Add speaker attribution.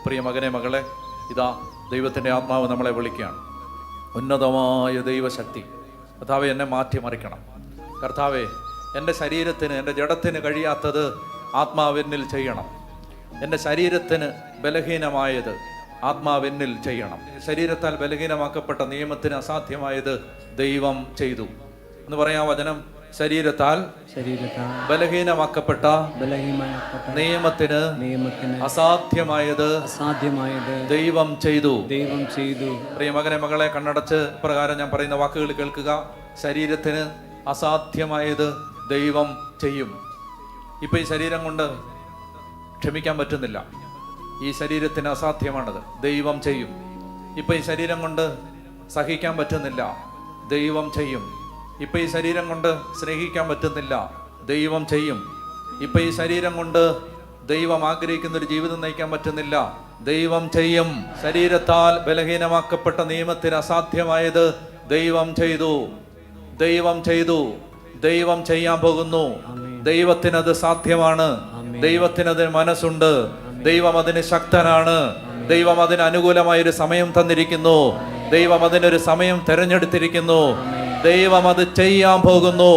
Speaker 1: പ്രിയ മകനെ, മകളെ, ഇതാ ദൈവത്തിൻ്റെ ആത്മാവ് നമ്മളെ വിളിക്കുകയാണ്. ഉന്നതമായ ദൈവശക്തി, കർത്താവെ എന്നെ മാറ്റിമറിക്കണം. കർത്താവെ, എൻ്റെ ശരീരത്തിന്, എൻ്റെ ജഡത്തിന് കഴിയാത്തത് ആത്മാവെന്നിൽ ചെയ്യണം. എൻ്റെ ശരീരത്തിന് ബലഹീനമായത് ആത്മാവെന്നിൽ ചെയ്യണം. ശരീരത്താൽ ബലഹീനമാക്കപ്പെട്ട നിയമത്തിന് അസാധ്യമായത് ദൈവം ചെയ്തു എന്ന് പറയാം വചനം. ശരീരത്താൽ ബലഹീനമാക്കപ്പെട്ട നിയമത്തിന് അസാധ്യമായത് ദൈവം ചെയ്തു. പ്രിയ മകനെ, മകളെ, കണ്ണടച്ച് പ്രകാരം ഞാൻ പറയുന്ന വാക്കുകൾ കേൾക്കുക. ശരീരത്തിന് അസാധ്യമായത് ദൈവം ചെയ്യും. ഇപ്പൊ ഈ ശരീരം കൊണ്ട് ക്ഷമിക്കാൻ പറ്റുന്നില്ല. ഈ ശരീരത്തിന് അസാധ്യമാണത്, ദൈവം ചെയ്യും. ഇപ്പൊ ഈ ശരീരം കൊണ്ട് സഹിക്കാൻ പറ്റുന്നില്ല, ദൈവം ചെയ്യും. ഇപ്പൊ ഈ ശരീരം കൊണ്ട് സ്നേഹിക്കാൻ പറ്റുന്നില്ല, ദൈവം ചെയ്യും. ഇപ്പൊ ഈ ശരീരം കൊണ്ട് ദൈവം ആഗ്രഹിക്കുന്ന ഒരു ജീവിതം നയിക്കാൻ പറ്റുന്നില്ല, ദൈവം ചെയ്യും. ശരീരത്താൽ ബലഹീനമാക്കപ്പെട്ട നിയമത്തിന് അസാധ്യമായത് ദൈവം ചെയ്തു. ദൈവം ചെയ്തു. ദൈവം ചെയ്യാൻ പോകുന്നു. ദൈവത്തിനത് സാധ്യമാണ്. ദൈവത്തിനത് മനസ്സുണ്ട്. ദൈവം അതിന് ശക്തനാണ്. ദൈവം അതിന് അനുകൂലമായൊരു സമയം തന്നിരിക്കുന്നു. ദൈവം അതിനൊരു സമയം തെരഞ്ഞെടുത്തിരിക്കുന്നു. ദൈവം അത് ചെയ്യാൻ പോകുന്നു.